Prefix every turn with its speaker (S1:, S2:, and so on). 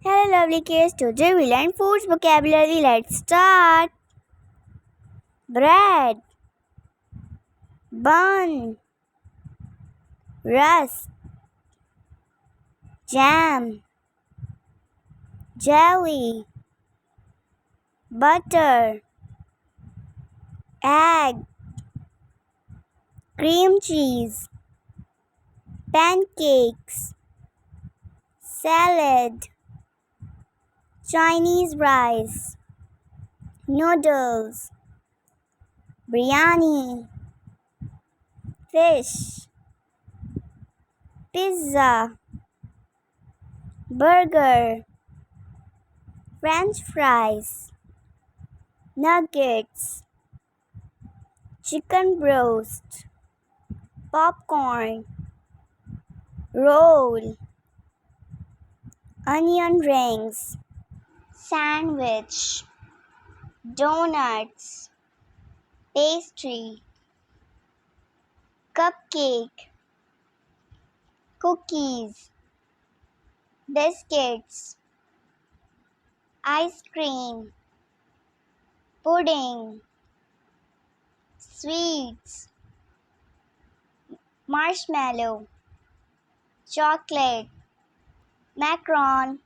S1: Hello, lovely kids. Today we learn foods vocabulary. Let's start. Bread, bun, rusk, jam, jelly, butter, egg, cream cheese, pancakes, salad, Chinese rice, noodles, biryani, fish, pizza, burger, French fries, nuggets, chicken roast, popcorn, roll, onion rings, sandwich, donuts, pastry, cupcake, cookies, biscuits, ice cream, pudding, sweets, marshmallow, chocolate, macaron,